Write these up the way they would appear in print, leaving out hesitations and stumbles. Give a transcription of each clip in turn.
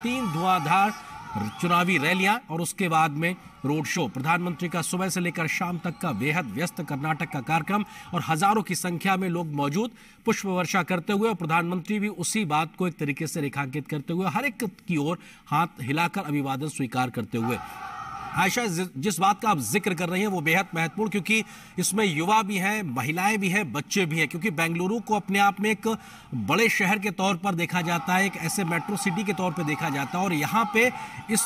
तीन धुआंधार चुनावी रैलियां और उसके बाद में रोड शो। प्रधानमंत्री का सुबह से लेकर शाम तक का बेहद व्यस्त कर्नाटक का कार्यक्रम और हजारों की संख्या में लोग मौजूद पुष्प वर्षा करते हुए और प्रधानमंत्री भी उसी बात को एक तरीके से रेखांकित करते हुए हर एक की ओर हाथ हिलाकर अभिवादन स्वीकार करते हुए। आयशा, जिस बात का आप जिक्र कर रही हैं वो बेहद महत्वपूर्ण, क्योंकि इसमें युवा भी हैं, महिलाएं भी हैं, बच्चे भी हैं, क्योंकि बेंगलुरु को अपने आप में एक बड़े शहर के तौर पर देखा जाता है, एक ऐसे मेट्रो सिटी के तौर पर देखा जाता है। और यहाँ पे इस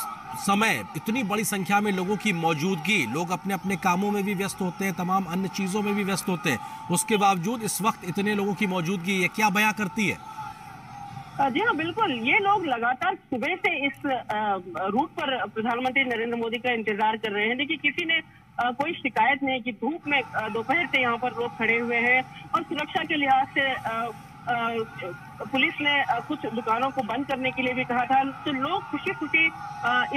समय इतनी बड़ी संख्या में लोगों की मौजूदगी, लोग अपने अपने कामों में भी व्यस्त होते हैं, तमाम अन्य चीज़ों में भी व्यस्त होते हैं, उसके बावजूद इस वक्त इतने लोगों की मौजूदगी ये क्या बयां करती है? जी हाँ, बिल्कुल। ये लोग लगातार सुबह से इस रूट पर प्रधानमंत्री नरेंद्र मोदी का इंतजार कर रहे हैं। देखिए, किसी ने कोई शिकायत नहीं की। धूप में दोपहर से यहाँ पर लोग खड़े हुए हैं और सुरक्षा के लिहाज से पुलिस ने कुछ दुकानों को बंद करने के लिए भी कहा था। तो लोग खुशी खुशी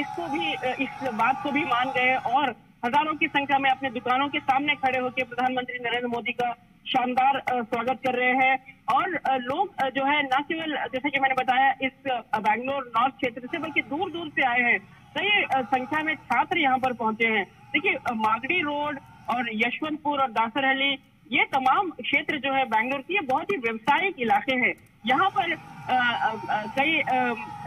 इसको भी, इस बात को भी मान गए और हजारों की संख्या में अपने दुकानों के सामने खड़े होकर प्रधानमंत्री नरेंद्र मोदी का शानदार स्वागत कर रहे हैं। और लोग जो है न केवल, जैसे कि मैंने बताया, इस बैंगलोर नॉर्थ क्षेत्र से, बल्कि दूर दूर से आए हैं। कई संख्या में छात्र यहाँ पर पहुंचे हैं। देखिए, मागडी रोड और यशवंतपुर और दासरहली, ये तमाम क्षेत्र जो है बैंगलोर की, ये बहुत ही व्यावसायिक इलाके हैं। यहाँ पर कई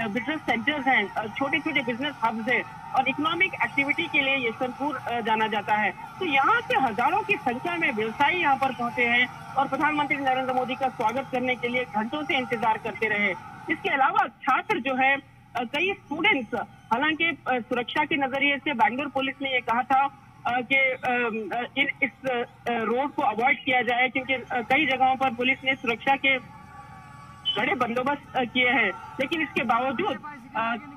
बिजनेस सेंटर्स हैं, छोटे छोटे बिजनेस हब्स हैं और इकोनॉमिक एक्टिविटी के लिए यशवंतपुर जाना जाता है। तो यहाँ से हजारों की संख्या में व्यवसायी यहाँ पर पहुंचे हैं और प्रधानमंत्री नरेंद्र मोदी का स्वागत करने के लिए घंटों से इंतजार करते रहे। इसके अलावा छात्र जो है, कई स्टूडेंट्स, हालांकि सुरक्षा के नजरिए से बैंगलोर पुलिस ने ये कहा था कि इस रोड को अवॉइड किया जाए, क्योंकि कई जगहों पर पुलिस ने सुरक्षा के बड़े बंदोबस्त किए हैं। लेकिन इसके बावजूद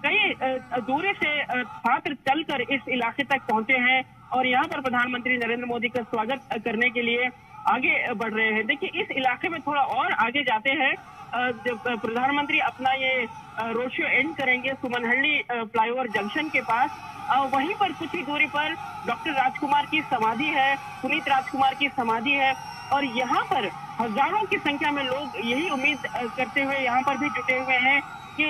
कई दूरी से छात्र चलकर इस इलाके तक पहुंचे हैं और यहाँ पर प्रधानमंत्री नरेंद्र मोदी का स्वागत करने के लिए आगे बढ़ रहे हैं। देखिए, इस इलाके में थोड़ा और आगे जाते हैं, जब प्रधानमंत्री अपना ये रोड शो एंड करेंगे सुमनहल्ली फ्लाईओवर जंक्शन के पास, वहीं पर कुछ ही दूरी पर डॉक्टर राजकुमार की समाधि है, पुनीत राजकुमार की समाधि है। और यहाँ पर हजारों की संख्या में लोग यही उम्मीद करते हुए यहाँ पर भी जुटे हुए हैं कि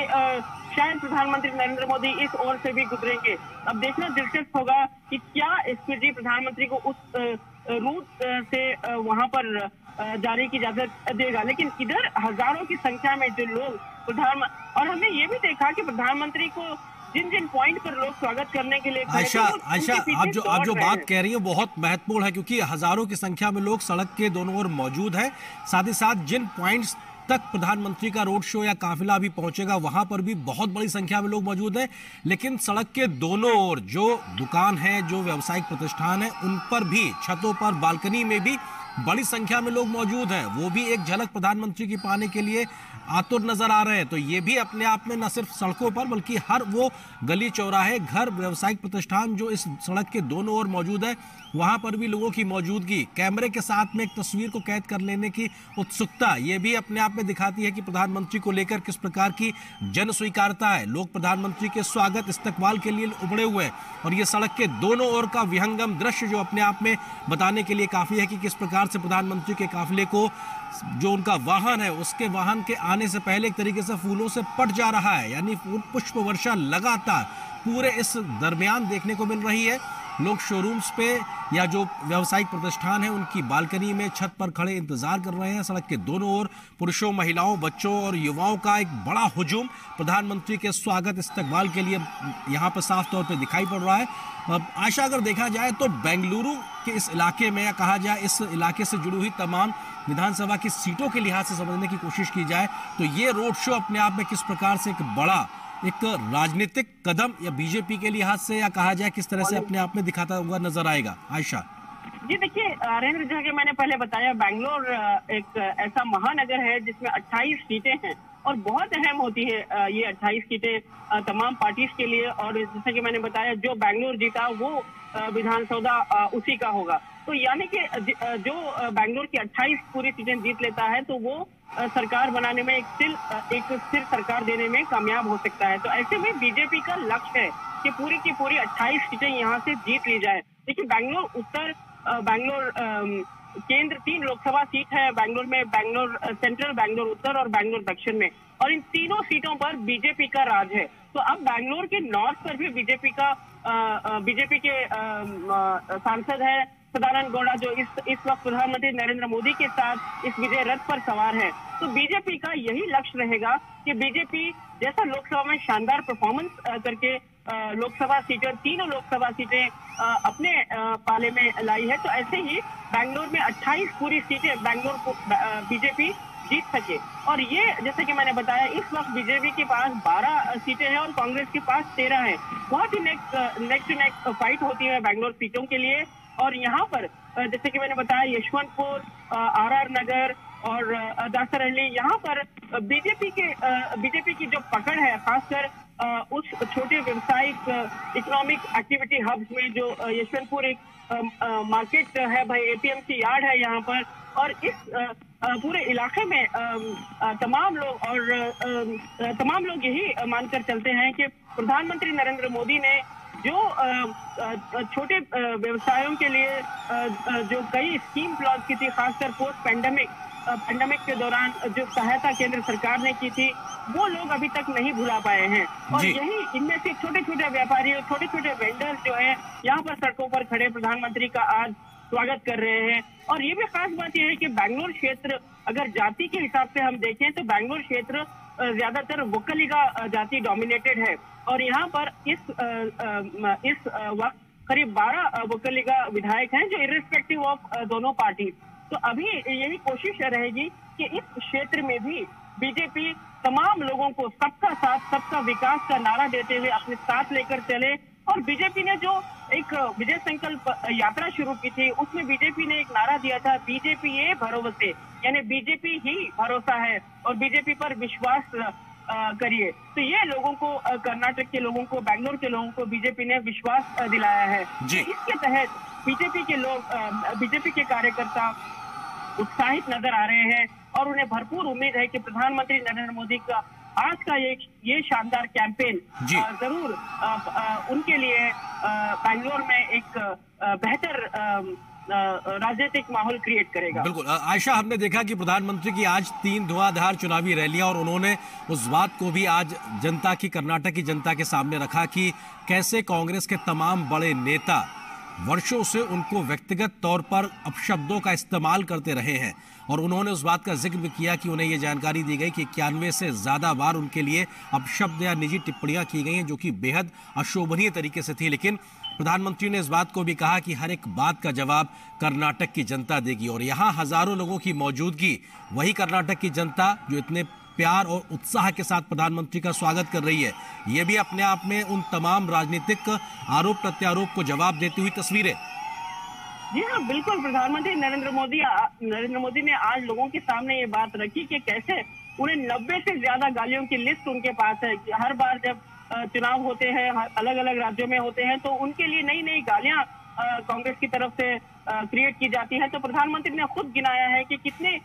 शायद प्रधानमंत्री नरेंद्र मोदी इस ओर से भी गुजरेंगे। अब देखना दिलचस्प होगा कि क्या एसपीजी प्रधानमंत्री को उस रूट से वहां पर जाने की इजाजत देगा। लेकिन इधर हजारों की संख्या में जो लोग और हमने ये भी देखा कि प्रधानमंत्री को जिन जिन पॉइंट पर लोग स्वागत करने के लिए आयशा, आप जो बात कह रही है बहुत महत्वपूर्ण है, क्योंकि हजारों की संख्या में लोग सड़क के दोनों ओर मौजूद हैं। साथ ही साथ जिन पॉइंट्स तक प्रधानमंत्री का रोड शो या काफिला भी पहुंचेगा वहां पर भी बहुत बड़ी संख्या में लोग मौजूद हैं। लेकिन सड़क के दोनों ओर जो दुकान है, जो व्यावसायिक प्रतिष्ठान है, उन पर भी, छतों पर, बालकनी में भी बड़ी संख्या में लोग मौजूद हैं। वो भी एक झलक प्रधानमंत्री की पाने के लिए आतुर नजर आ रहे हैं। तो ये भी अपने आप में न सिर्फ सड़कों पर, बल्कि हर वो गली, चौराहे, घर, व्यावसायिक प्रतिष्ठान जो इस सड़क के दोनों ओर मौजूद है, वहां पर भी लोगों की मौजूदगी, कैमरे के साथ में एक तस्वीर को कैद कर लेने की उत्सुकता, ये भी अपने आप में दिखाती है कि प्रधानमंत्री को लेकर किस प्रकार की जन स्वीकारता है। लोग प्रधानमंत्री के स्वागत, इस्तकबाल के लिए उमड़े हुए हैं। और ये सड़क के दोनों ओर का विहंगम दृश्य जो अपने आप में बताने के लिए काफी है कि किस प्रकार से प्रधानमंत्री के काफिले को, जो उनका वाहन है, उसके वाहन के आने से पहले एक तरीके से फूलों से पट जा रहा है। यानी पुष्प वर्षा लगातार पूरे इस दरमियान देखने को मिल रही है। लोग शोरूम्स पे या जो व्यावसायिक प्रतिष्ठान है उनकी बालकनी में, छत पर खड़े इंतजार कर रहे हैं। सड़क के दोनों ओर पुरुषों, महिलाओं, बच्चों और युवाओं का एक बड़ा हुजूम प्रधानमंत्री के स्वागत, इस्तकबाल के लिए यहाँ पर साफ तौर पे दिखाई पड़ रहा है। आशा, अगर देखा जाए तो बेंगलुरु के इस इलाके में, या कहा जाए इस इलाके से जुड़ी हुई तमाम विधानसभा की सीटों के लिहाज से समझने की कोशिश की जाए तो ये रोड शो अपने आप में किस प्रकार से एक बड़ा एक राजनीतिक कदम, या बीजेपी के लिहाज से, या कहा जाए किस तरह से अपने आप में दिखाता हुआ नजर आएगा? आयशा जी, देखिए नरेंद्र, जैसा कि मैंने पहले बताया, बैंगलोर एक ऐसा महानगर है जिसमें 28 सीटें हैं और बहुत अहम होती है ये 28 सीटें तमाम पार्टीज के लिए। और जैसा कि मैंने बताया, जो बैंगलोर जीता वो विधानसभा उसी का होगा। तो यानी कि जो बैंगलोर की 28 पूरी सीटें जीत लेता है तो वो सरकार बनाने में, एक स्थिर सरकार देने में कामयाब हो सकता है। तो ऐसे में बीजेपी का लक्ष्य है कि पूरी की पूरी 28 सीटें यहाँ से जीत ली जाए। देखिए, बैंगलोर उत्तर, बैंगलोर केंद्र, 3 लोकसभा सीट है बैंगलोर में, बैंगलोर सेंट्रल, बैंगलोर उत्तर और बैंगलोर दक्षिण में। और इन तीनों सीटों पर बीजेपी का राज है। तो अब बैंगलोर के नॉर्थ पर भी बीजेपी के सांसद है सदानंद गौड़ा, जो इस वक्त प्रधानमंत्री नरेंद्र मोदी के साथ इस विजय रथ पर सवार है। तो बीजेपी का यही लक्ष्य रहेगा कि बीजेपी जैसा लोकसभा में शानदार परफॉर्मेंस करके लोकसभा सीटें, तीनों लोकसभा सीटें अपने पाले में लाई है, तो ऐसे ही बैंगलोर में 28 पूरी सीटें बैंगलोर को बीजेपी जीत सके। और ये जैसे कि मैंने बताया, इस वक्त बीजेपी के पास 12 सीटें हैं और कांग्रेस के पास 13 हैं। बहुत ही नेक टू नेक फाइट होती है बैंगलोर सीटों के लिए। और यहाँ पर जैसे कि मैंने बताया, यशवंतपुर, आरआर नगर और दासरहल्ली, यहाँ पर बीजेपी की जो पकड़ है, खासकर उस छोटे व्यावसायिक इकोनॉमिक एक्टिविटी हब्स में, जो यशवंतपुर एक मार्केट है भाई, एपीएमसी यार्ड है यहाँ पर, और इस पूरे इलाके में तमाम लोग यही मानकर चलते हैं कि प्रधानमंत्री नरेंद्र मोदी ने जो छोटे व्यवसायों के लिए जो कई स्कीम लॉन्च की थी, खासकर पोस्ट पैंडेमिक के दौरान जो सहायता केंद्र सरकार ने की थी, वो लोग अभी तक नहीं भुला पाए हैं। और यही इनमें से छोटे छोटे व्यापारी, छोटे छोटे वेंडर्स जो है, यहाँ पर सड़कों पर खड़े प्रधानमंत्री का आज स्वागत कर रहे हैं। और ये भी खास बात यह है कि बैंगलोर क्षेत्र, अगर जाति के हिसाब से हम देखें तो बैंगलोर क्षेत्र ज्यादातर वोक्कलिगा जाति डोमिनेटेड है। और यहाँ पर इस वक्त करीब 12 वोक्कलिगा विधायक हैं, जो इर्रिस्पेक्टिव ऑफ दोनों पार्टी। तो अभी यही कोशिश रहेगी कि इस क्षेत्र में भी बीजेपी तमाम लोगों को सबका साथ सबका विकास का नारा देते हुए अपने साथ लेकर चले। और बीजेपी ने जो एक विजय संकल्प यात्रा शुरू की थी, उसमें बीजेपी ने एक नारा दिया था, बीजेपी ये भरोसे, यानी बीजेपी ही भरोसा है और बीजेपी पर विश्वास करिए। तो ये लोगों को, कर्नाटक के लोगों को, बैंगलोर के लोगों को बीजेपी ने विश्वास दिलाया है। इसके तहत बीजेपी के कार्यकर्ता उत्साहित नजर आ रहे हैं और उन्हें भरपूर उम्मीद है कि प्रधानमंत्री नरेंद्र मोदी का आज का ये शानदार कैंपेन जरूर उनके लिए बैंगलोर में एक बेहतर राजनीतिक माहौल क्रिएट करेगा। बिल्कुल आयशा, हमने देखा कि प्रधानमंत्री की आज 3 धुआंधार चुनावी रैलियां, और उन्होंने उस बात को भी आज कर्नाटक की जनता के सामने रखा कि कैसे कांग्रेस के तमाम बड़े नेता वर्षों से उनको व्यक्तिगत तौर पर अपशब्दों का इस्तेमाल करते रहे हैं। और उन्होंने उस बात का जिक्र भी किया कि उन्हें यह जानकारी दी गई कि 91 से ज्यादा बार उनके लिए अपशब्द या निजी टिप्पणियां की गई हैं, जो कि बेहद अशोभनीय तरीके से थी। लेकिन प्रधानमंत्री ने इस बात को भी कहा कि हर एक बात का जवाब कर्नाटक की जनता देगी। और यहाँ हजारों लोगों की मौजूदगी, वही कर्नाटक की जनता जो इतने प्यार और उत्साह के साथ प्रधानमंत्री का स्वागत कर रही है, ये भी अपने आप में उन तमाम राजनीतिक आरोप प्रत्यारोप को जवाब देती हुई तस्वीरें। जी हाँ, बिल्कुल। प्रधानमंत्री नरेंद्र मोदी ने आज लोगों के सामने ये बात रखी कि कैसे उन्हें 90 से ज्यादा गालियों की लिस्ट उनके पास है। हर बार जब चुनाव होते हैं, अलग अलग राज्यों में होते हैं, तो उनके लिए नई नई गालियां कांग्रेस की तरफ से क्रिएट की जाती है। तो प्रधानमंत्री ने खुद गिनाया है कि कितने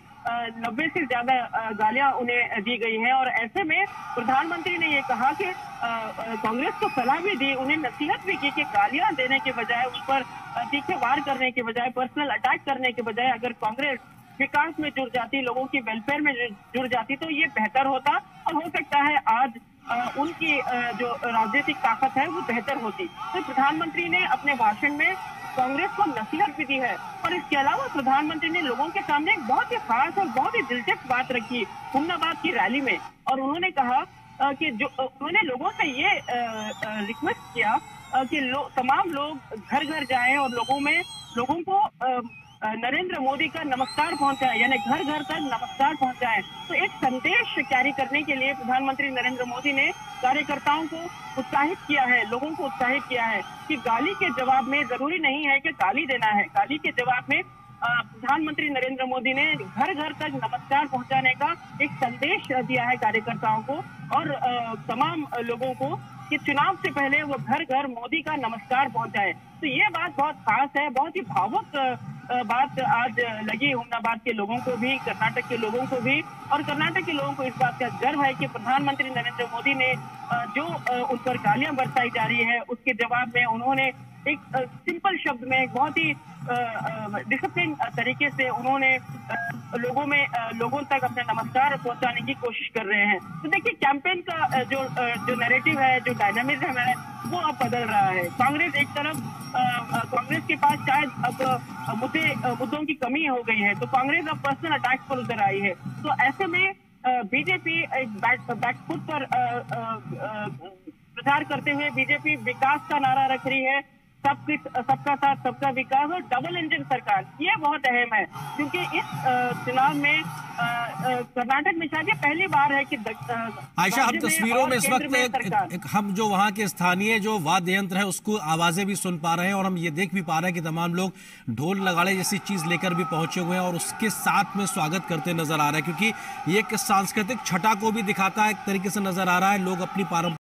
90 से ज्यादा गालियां उन्हें दी गई हैं। और ऐसे में प्रधानमंत्री ने ये कहा कि कांग्रेस को सलाह भी दी, उन्हें नसीहत भी की कि गालियां देने के बजाय, उस पर तीखे वार करने के बजाय, पर्सनल अटैक करने के बजाय, अगर कांग्रेस विकास में जुड़ जाती, लोगों की वेलफेयर में जुड़ जाती, तो ये बेहतर होता। और हो सकता है आज उनकी जो राजनीतिक ताकत है वो बेहतर होती। तो प्रधानमंत्री ने अपने भाषण में कांग्रेस को नसीहत भी दी है। और इसके अलावा प्रधानमंत्री ने लोगों के सामने एक बहुत ही खास और बहुत ही दिलचस्प बात रखी हुमनाबाद की रैली में। और उन्होंने कहा कि उन्होंने लोगों से ये रिक्वेस्ट किया कि तमाम लोग घर घर जाएं और लोगों को नरेंद्र मोदी का नमस्कार पहुंचाएं, यानी घर घर तक नमस्कार पहुंचाएं। तो एक संदेश कैरी करने के लिए प्रधानमंत्री नरेंद्र मोदी ने कार्यकर्ताओं को उत्साहित किया है, लोगों को उत्साहित किया है कि गाली के जवाब में जरूरी नहीं है कि गाली देना है। गाली के जवाब में प्रधानमंत्री नरेंद्र मोदी ने घर घर तक नमस्कार पहुंचाने का एक संदेश दिया है कार्यकर्ताओं को और तमाम लोगों को कि चुनाव से पहले वो घर घर मोदी का नमस्कार पहुंचाए। तो ये बात बहुत खास है, बहुत ही भावुक बात आज लगी हुमनाबाद के लोगों को भी, कर्नाटक के लोगों को भी। और कर्नाटक के लोगों को इस बात का गर्व है कि प्रधानमंत्री नरेंद्र मोदी ने जो उन पर गालियां बरसाई जा रही है, उसके जवाब में उन्होंने एक सिंपल शब्द में, एक बहुत ही डिसिप्लिन तरीके से उन्होंने लोगों तक अपने नमस्कार पहुंचाने की कोशिश कर रहे हैं। तो देखिए, कैंपेन का जो नैरेटिव है, जो डायनामिज्म है, वो अब बदल रहा है। कांग्रेस एक तरफ, कांग्रेस के पास शायद अब मुद्दों की कमी हो गई है, तो कांग्रेस अब पर्सनल अटैक पर उतर आई है। तो ऐसे में बीजेपी एक बैकफुट पर प्रचार करते हुए बीजेपी विकास का नारा रख रही है, सबका साथ सबका विकास और डबल इंजन सरकार। ये बहुत अहम है, क्योंकि इस चुनाव में कर्नाटक में शायद ये पहली बार है कि आयशा, हम तस्वीरों में इस वक्त हम जो वहां के स्थानीय जो वाद्य यंत्र है उसको आवाजें भी सुन पा रहे हैं, और हम ये देख भी पा रहे हैं कि तमाम लोग ढोल नगाड़े जैसी चीज लेकर भी पहुंचे हुए हैं और उसके साथ में स्वागत करते नजर आ रहा है, क्योंकि ये एक सांस्कृतिक छटा को भी दिखाता है, एक तरीके से नजर आ रहा है। लोग अपनी पारंपरिक